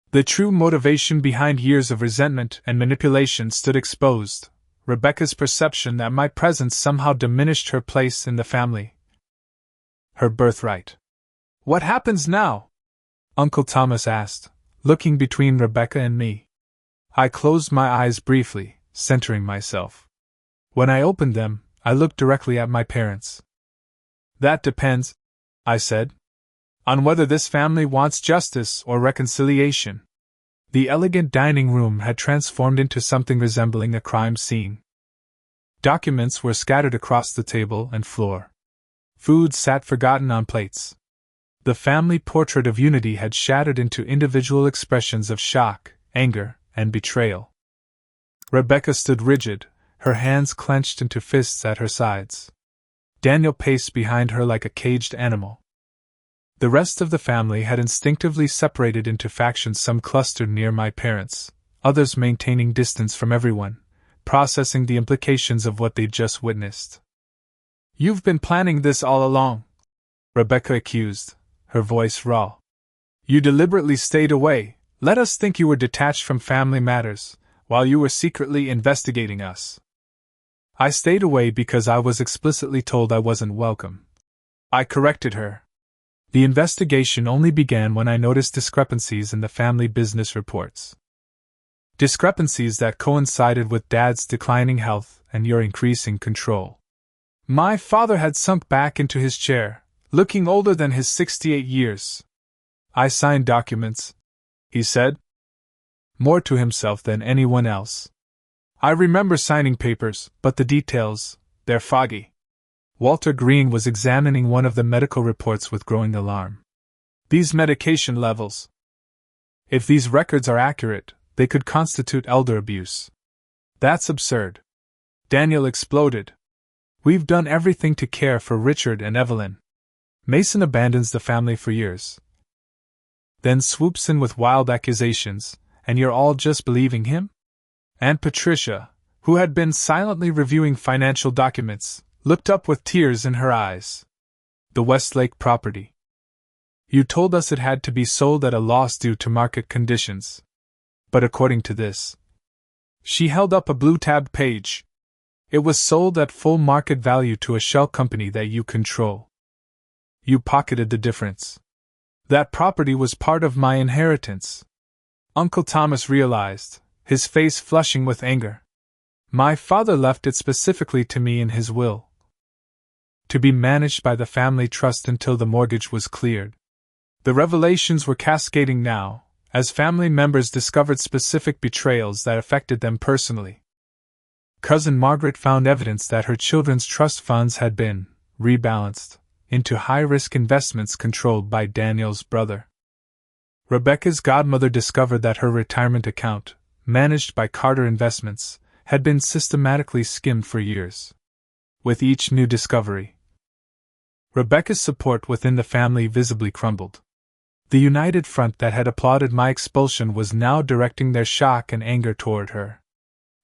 The true motivation behind years of resentment and manipulation stood exposed. Rebecca's perception that my presence somehow diminished her place in the family. Her birthright. What happens now? Uncle Thomas asked, looking between Rebecca and me. I closed my eyes briefly, centering myself. When I opened them, I looked directly at my parents. That depends, I said, on whether this family wants justice or reconciliation. The elegant dining room had transformed into something resembling a crime scene. Documents were scattered across the table and floor. Food sat forgotten on plates. The family portrait of unity had shattered into individual expressions of shock, anger, and betrayal. Rebecca stood rigid, her hands clenched into fists at her sides. Daniel paced behind her like a caged animal. The rest of the family had instinctively separated into factions, some clustered near my parents, others maintaining distance from everyone, processing the implications of what they'd just witnessed. You've been planning this all along, Rebecca accused, her voice raw. You deliberately stayed away, let us think you were detached from family matters, while you were secretly investigating us. I stayed away because I was explicitly told I wasn't welcome. I corrected her. The investigation only began when I noticed discrepancies in the family business reports. Discrepancies that coincided with Dad's declining health and your increasing control. My father had sunk back into his chair, looking older than his 68 years. I signed documents, he said. More to himself than anyone else. I remember signing papers, but the details, they're foggy. Walter Green was examining one of the medical reports with growing alarm. These medication levels. If these records are accurate, they could constitute elder abuse. That's absurd. Daniel exploded. We've done everything to care for Richard and Evelyn. Mason abandons the family for years. Then swoops in with wild accusations, and you're all just believing him? Aunt Patricia, who had been silently reviewing financial documents, looked up with tears in her eyes. The Westlake property. You told us it had to be sold at a loss due to market conditions. But according to this, she held up a blue-tabbed page. It was sold at full market value to a shell company that you control. You pocketed the difference. That property was part of my inheritance. Uncle Thomas realized, his face flushing with anger. My father left it specifically to me in his will, to be managed by the family trust until the mortgage was cleared. The revelations were cascading now, as family members discovered specific betrayals that affected them personally. Cousin Margaret found evidence that her children's trust funds had been rebalanced into high-risk investments controlled by Daniel's brother. Rebecca's godmother discovered that her retirement account, managed by Carter Investments, had been systematically skimmed for years. with each new discovery. Rebecca's support within the family visibly crumbled. The united front that had applauded my expulsion was now directing their shock and anger toward her.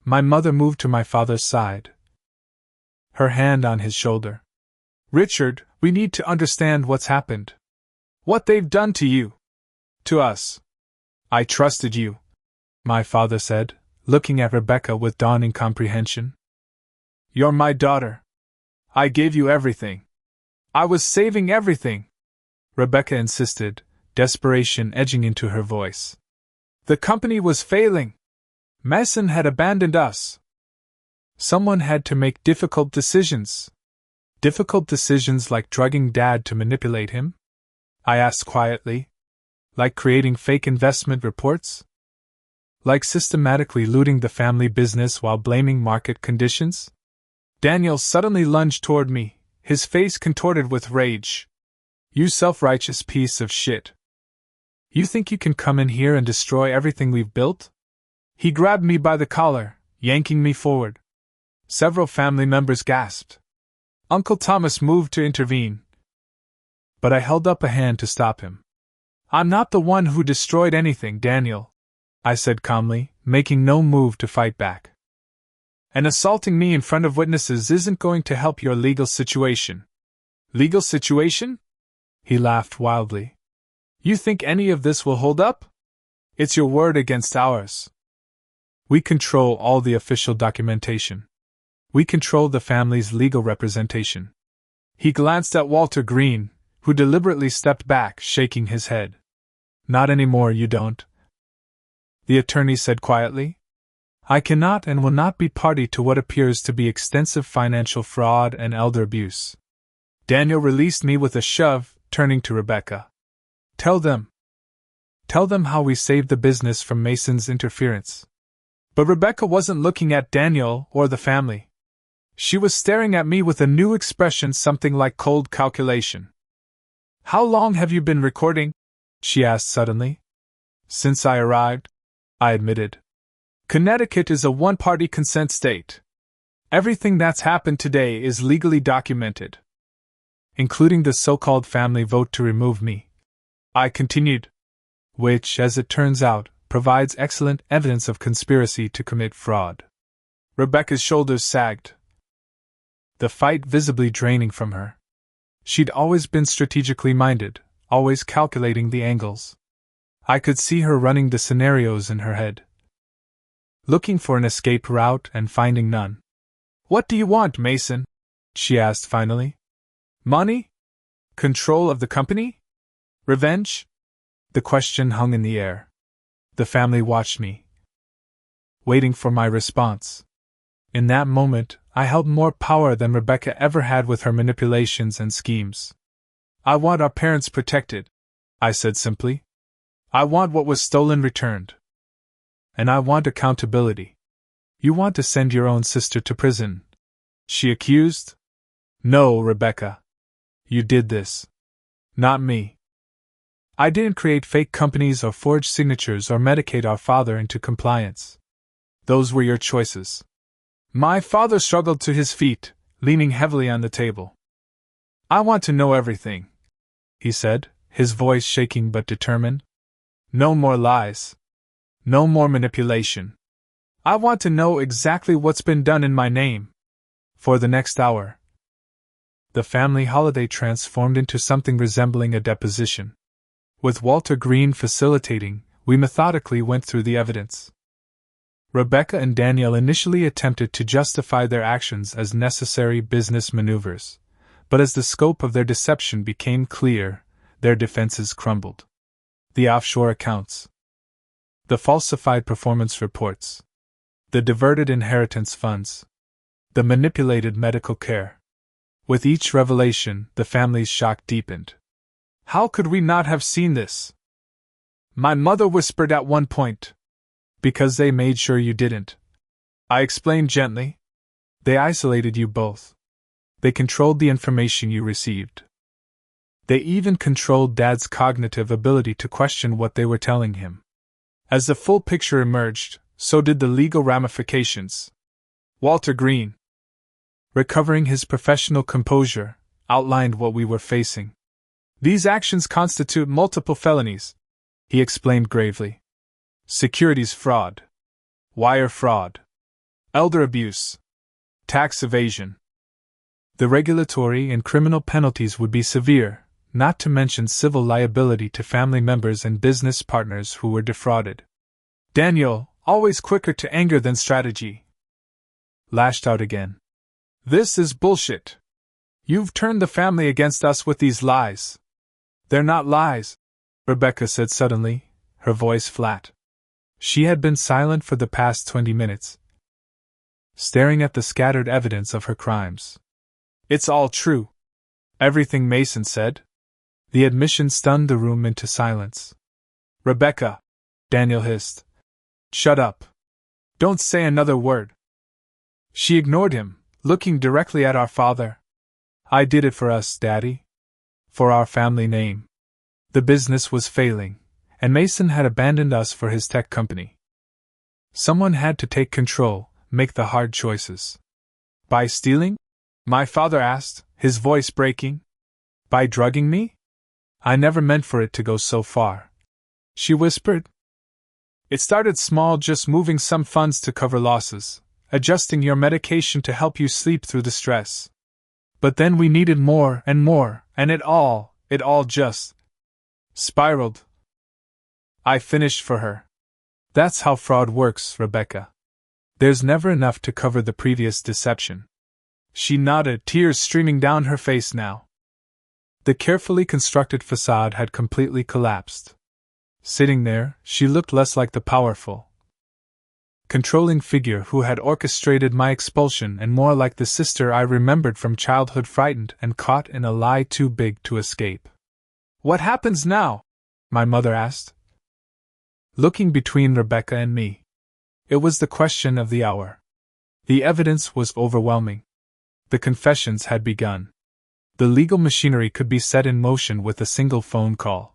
My mother moved to my father's side, her hand on his shoulder. "Richard, we need to understand what's happened. What they've done to you. To us. I trusted you," my father said, looking at Rebecca with dawning comprehension. "You're my daughter. I gave you everything. I was saving everything," Rebecca insisted, desperation edging into her voice. "The company was failing. Mason had abandoned us. Someone had to make difficult decisions." "Difficult decisions like drugging Dad to manipulate him?" I asked quietly. "Like creating fake investment reports? Like systematically looting the family business while blaming market conditions?" Daniel suddenly lunged toward me, his face contorted with rage. "You self-righteous piece of shit. You think you can come in here and destroy everything we've built?" He grabbed me by the collar, yanking me forward. Several family members gasped. Uncle Thomas moved to intervene, but I held up a hand to stop him. "I'm not the one who destroyed anything, Daniel," I said calmly, making no move to fight back. "And assaulting me in front of witnesses isn't going to help your legal situation." "Legal situation?" He laughed wildly. "You think any of this will hold up? It's your word against ours. We control all the official documentation. We control the family's legal representation." He glanced at Walter Green, who deliberately stepped back, shaking his head. "Not anymore, you don't," the attorney said quietly. "I cannot and will not be party to what appears to be extensive financial fraud and elder abuse." Daniel released me with a shove, turning to Rebecca. Tell them how we saved the business from Mason's interference." But Rebecca wasn't looking at Daniel or the family. She was staring at me with a new expression, something like cold calculation. "How long have you been recording?" she asked suddenly. "Since I arrived," I admitted. "Connecticut is a one-party consent state. Everything that's happened today is legally documented, including the so-called family vote to remove me," I continued, "which, as it turns out, provides excellent evidence of conspiracy to commit fraud." Rebecca's shoulders sagged, the fight visibly draining from her. She'd always been strategically minded, always calculating the angles. I could see her running the scenarios in her head, looking for an escape route and finding none. "What do you want, Mason?" she asked finally. "Money? Control of the company? Revenge?" The question hung in the air. The family watched me, waiting for my response. In that moment, I held more power than Rebecca ever had with her manipulations and schemes. "I want our parents protected," I said simply. "I want what was stolen returned. And I want accountability." "You want to send your own sister to prison?" she accused. "No, Rebecca. You did this. Not me. I didn't create fake companies or forge signatures or medicate our father into compliance. Those were your choices." My father struggled to his feet, leaning heavily on the table. "I want to know everything," he said, his voice shaking but determined. "No more lies. No more manipulation. I want to know exactly what's been done in my name." For the next hour, the family holiday transformed into something resembling a deposition. With Walter Green facilitating, we methodically went through the evidence. Rebecca and Daniel initially attempted to justify their actions as necessary business maneuvers, but as the scope of their deception became clear, their defenses crumbled. The offshore accounts, the falsified performance reports, the diverted inheritance funds, the manipulated medical care. With each revelation, the family's shock deepened. "How could we not have seen this?" my mother whispered at one point. "Because they made sure you didn't," I explained gently. "They isolated you both. They controlled the information you received. They even controlled Dad's cognitive ability to question what they were telling him. As the full picture emerged, so did the legal ramifications." Walter Green, Recovering his professional composure, outlined what we were facing. These actions constitute multiple felonies, he explained gravely. Securities fraud, wire fraud, elder abuse, tax evasion. The regulatory and criminal penalties would be severe, not to mention civil liability to family members and business partners who were defrauded. Daniel, always quicker to anger than strategy, lashed out again. This is bullshit. You've turned the family against us with these lies. They're not lies, Rebecca said suddenly, her voice flat. She had been silent for the past 20 minutes, staring at the scattered evidence of her crimes. It's all true. Everything Mason said. The admission stunned the room into silence. Rebecca, Daniel hissed. Shut up. Don't say another word. She ignored him, looking directly at our father. I did it for us, Daddy. For our family name. The business was failing, and Mason had abandoned us for his tech company. Someone had to take control, make the hard choices. By stealing? My father asked, his voice breaking. By drugging me? I never meant for it to go so far. She whispered. It started small, just moving some funds to cover losses, adjusting your medication to help you sleep through the stress. But then we needed more, and it all just spiraled. I finished for her. That's how fraud works, Rebecca. There's never enough to cover the previous deception. She nodded, tears streaming down her face now. The carefully constructed facade had completely collapsed. Sitting there, she looked less like the powerful, controlling figure who had orchestrated my expulsion and more like the sister I remembered from childhood, frightened and caught in a lie too big to escape. What happens now? My mother asked, looking between Rebecca and me. It was the question of the hour. The evidence was overwhelming. The confessions had begun. The legal machinery could be set in motion with a single phone call.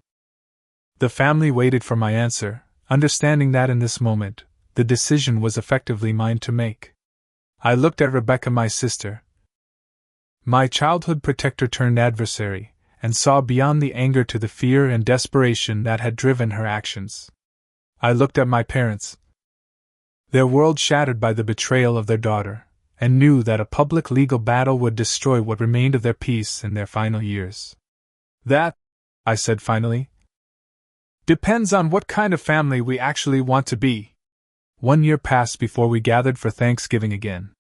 The family waited for my answer, understanding that in this moment, the decision was effectively mine to make. I looked at Rebecca, my sister, my childhood protector turned adversary, and saw beyond the anger to the fear and desperation that had driven her actions. I looked at my parents, their world shattered by the betrayal of their daughter, and knew that a public legal battle would destroy what remained of their peace in their final years. That, I said finally, depends on what kind of family we actually want to be. 1 year passed before we gathered for Thanksgiving again.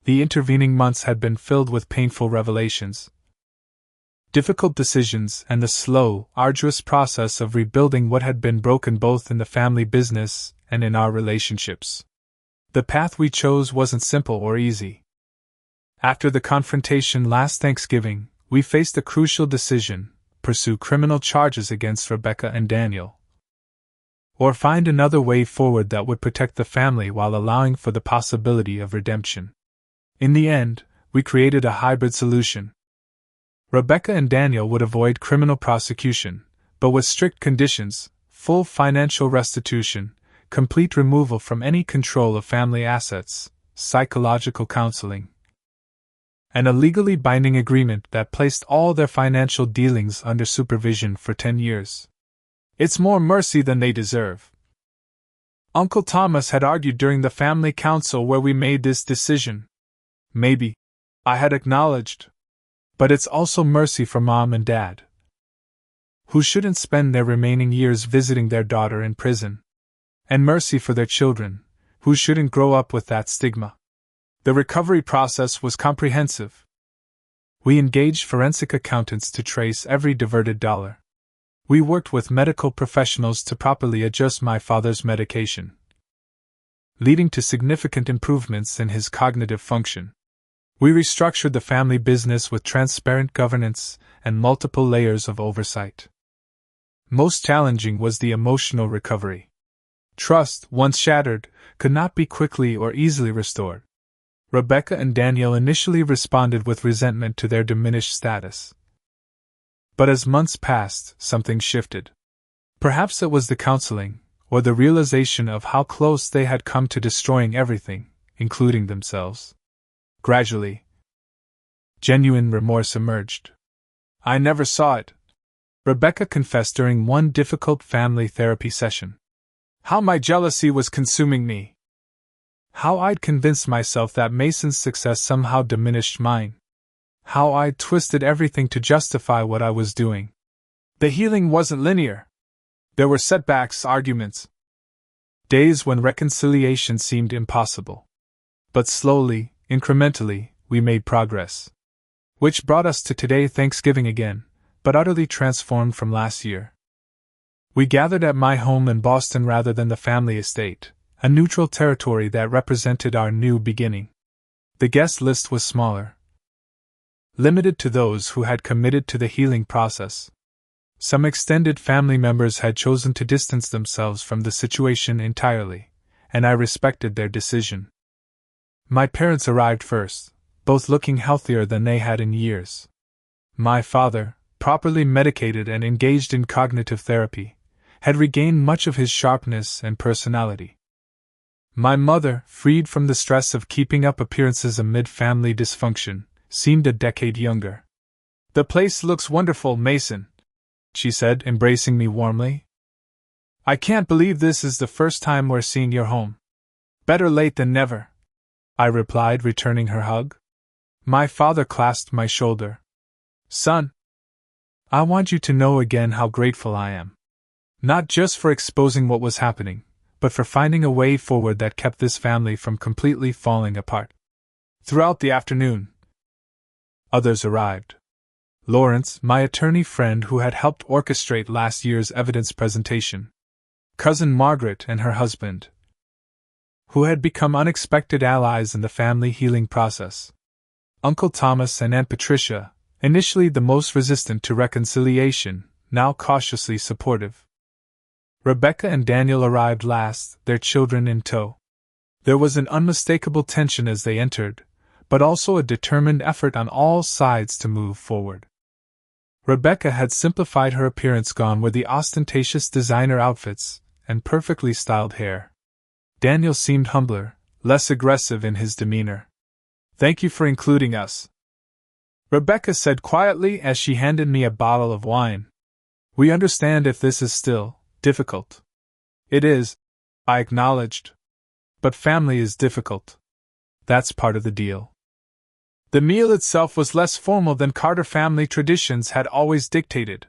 The intervening months had been filled with painful revelations, difficult decisions, and the slow, arduous process of rebuilding what had been broken both in the family business and in our relationships. The path we chose wasn't simple or easy. After the confrontation last Thanksgiving, we faced a crucial decision: pursue criminal charges against Rebecca and Daniel, or find another way forward that would protect the family while allowing for the possibility of redemption. In the end, we created a hybrid solution. Rebecca and Daniel would avoid criminal prosecution, but with strict conditions: full financial restitution, complete removal from any control of family assets, psychological counseling, and a legally binding agreement that placed all their financial dealings under supervision for 10 years. It's more mercy than they deserve. Uncle Thomas had argued during the family council where we made this decision. Maybe, I had acknowledged, but it's also mercy for Mom and Dad, who shouldn't spend their remaining years visiting their daughter in prison. And mercy for their children, who shouldn't grow up with that stigma. The recovery process was comprehensive. We engaged forensic accountants to trace every diverted dollar. We worked with medical professionals to properly adjust my father's medication, leading to significant improvements in his cognitive function. We restructured the family business with transparent governance and multiple layers of oversight. Most challenging was the emotional recovery. Trust, once shattered, could not be quickly or easily restored. Rebecca and Daniel initially responded with resentment to their diminished status. But as months passed, something shifted. Perhaps it was the counseling, or the realization of how close they had come to destroying everything, including themselves. Gradually, Genuine remorse emerged. I never saw it, Rebecca confessed during one difficult family therapy session. How my jealousy was consuming me. How I'd convinced myself that Mason's success somehow diminished mine. How I'd twisted everything to justify what I was doing. The healing wasn't linear. There were setbacks, arguments. Days when reconciliation seemed impossible. But slowly, incrementally, we made progress. Which brought us to today, Thanksgiving again, but utterly transformed from last year. We gathered at my home in Boston rather than the family estate, a neutral territory that represented our new beginning. The guest list was smaller, limited to those who had committed to the healing process. Some extended family members had chosen to distance themselves from the situation entirely, and I respected their decision. My parents arrived first, both looking healthier than they had in years. My father, properly medicated and engaged in cognitive therapy, had regained much of his sharpness and personality. My mother, freed from the stress of keeping up appearances amid family dysfunction, seemed a decade younger. "The place looks wonderful, Mason," she said, embracing me warmly. "I can't believe this is the first time we're seeing your home." "Better late than never," I replied, returning her hug. My father clasped my shoulder. "Son, I want you to know again how grateful I am. Not just for exposing what was happening, but for finding a way forward that kept this family from completely falling apart." Throughout the afternoon, others arrived. Lawrence, my attorney friend who had helped orchestrate last year's evidence presentation. Cousin Margaret and her husband, who had become unexpected allies in the family healing process. Uncle Thomas and Aunt Patricia, initially the most resistant to reconciliation, now cautiously supportive. Rebecca and Daniel arrived last, their children in tow. There was an unmistakable tension as they entered, but also a determined effort on all sides to move forward. Rebecca had simplified her appearance, gone were the ostentatious designer outfits and perfectly styled hair. Daniel seemed humbler, less aggressive in his demeanor. "Thank you for including us," Rebecca said quietly as she handed me a bottle of wine. "We understand if this is still difficult." "It is," I acknowledged. "But family is difficult. That's part of the deal." The meal itself was less formal than Carter family traditions had always dictated.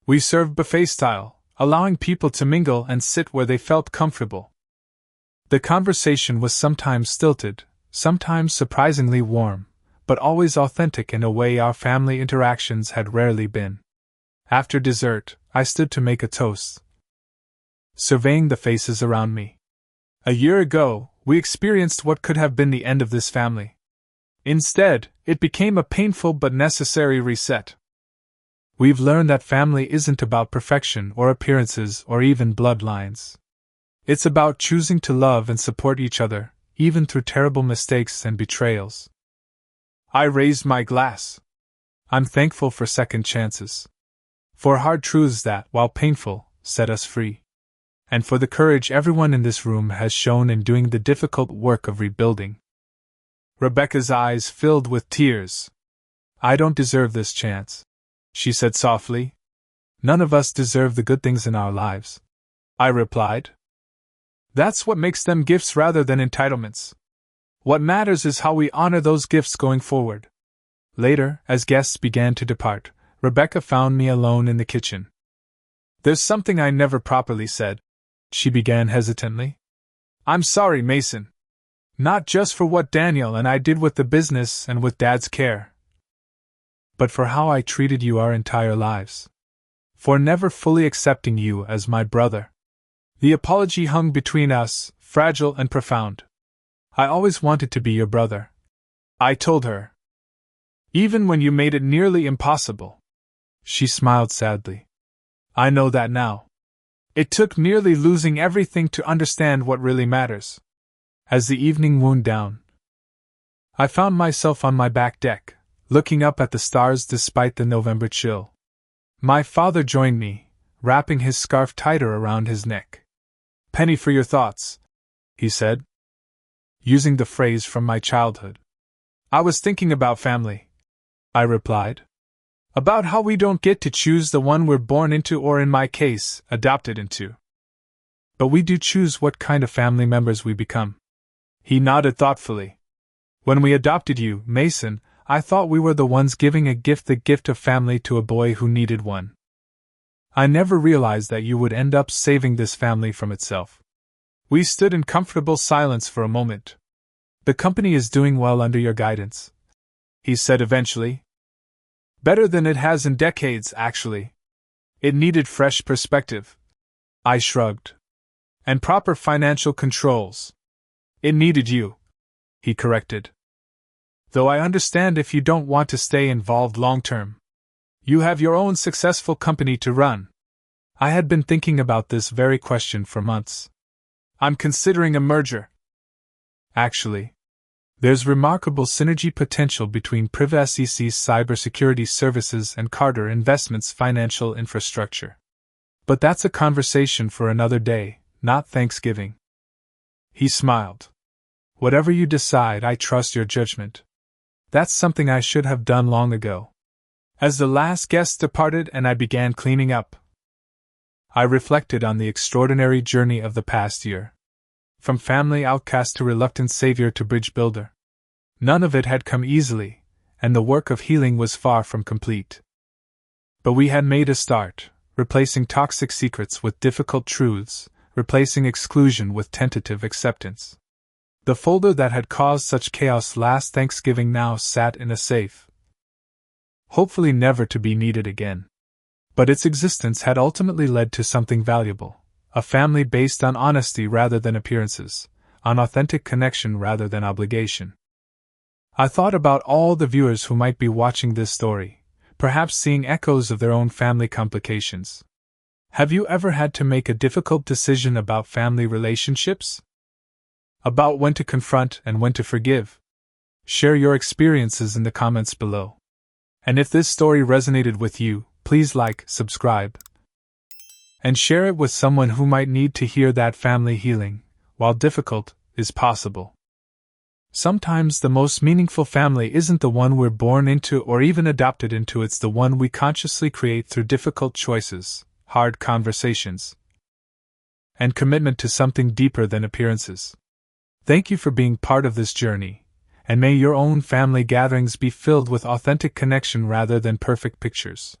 We served buffet style, allowing people to mingle and sit where they felt comfortable. The conversation was sometimes stilted, sometimes surprisingly warm, but always authentic in a way our family interactions had rarely been. After dessert, I stood to make a toast, surveying the faces around me. A year ago, we experienced what could have been the end of this family. Instead, it became a painful but necessary reset. We've learned that family isn't about perfection or appearances or even bloodlines. It's about choosing to love and support each other, even through terrible mistakes and betrayals. I raised my glass. I'm thankful for second chances. For hard truths that, while painful, set us free. And for the courage everyone in this room has shown in doing the difficult work of rebuilding. Rebecca's eyes filled with tears. "I don't deserve this chance," she said softly. "None of us deserve the good things in our lives," I replied. "That's what makes them gifts rather than entitlements. What matters is how we honor those gifts going forward." Later, as guests began to depart, Rebecca found me alone in the kitchen. "There's something I never properly said," she began hesitantly. "I'm sorry, Mason. Not just for what Daniel and I did with the business and with Dad's care, but for how I treated you our entire lives. For never fully accepting you as my brother." The apology hung between us, fragile and profound. "I always wanted to be your brother," I told her. "Even when you made it nearly impossible." She smiled sadly. "I know that now. It took nearly losing everything to understand what really matters." As the evening wound down, I found myself on my back deck, looking up at the stars despite the November chill. My father joined me, wrapping his scarf tighter around his neck. "Penny for your thoughts," he said, using the phrase from my childhood. "I was thinking about family. I replied. About how we don't get to choose the one we're born into or, in my case, adopted into. But we do choose what kind of family members we become. He nodded thoughtfully. When we adopted you, Mason, I thought we were the ones giving the gift of family to a boy who needed one. I never realized that you would end up saving this family from itself. We stood in comfortable silence for a moment. The company is doing well under your guidance, he said eventually. Better than it has in decades, actually. It needed fresh perspective. I shrugged. And proper financial controls. It needed you, he corrected. Though I understand if you don't want to stay involved long term. You have your own successful company to run. I had been thinking about this very question for months. I'm considering a merger. Actually, there's remarkable synergy potential between PrivSEC's cybersecurity services and Carter Investments' financial infrastructure. But that's a conversation for another day, not Thanksgiving. He smiled. Whatever you decide, I trust your judgment. That's something I should have done long ago. As the last guest departed and I began cleaning up, I reflected on the extraordinary journey of the past year. From family outcast to reluctant savior to bridge builder. None of it had come easily, and the work of healing was far from complete. But we had made a start, replacing toxic secrets with difficult truths, replacing exclusion with tentative acceptance. The folder that had caused such chaos last Thanksgiving now sat in a safe. Hopefully never to be needed again. But its existence had ultimately led to something valuable. A family based on honesty rather than appearances, on authentic connection rather than obligation. I thought about all the viewers who might be watching this story, perhaps seeing echoes of their own family complications. Have you ever had to make a difficult decision about family relationships? About when to confront and when to forgive? Share your experiences in the comments below. And if this story resonated with you, please like, subscribe, and share it with someone who might need to hear that family healing, while difficult, is possible. Sometimes the most meaningful family isn't the one we're born into or even adopted into, it's the one we consciously create through difficult choices, hard conversations, and commitment to something deeper than appearances. Thank you for being part of this journey, and may your own family gatherings be filled with authentic connection rather than perfect pictures.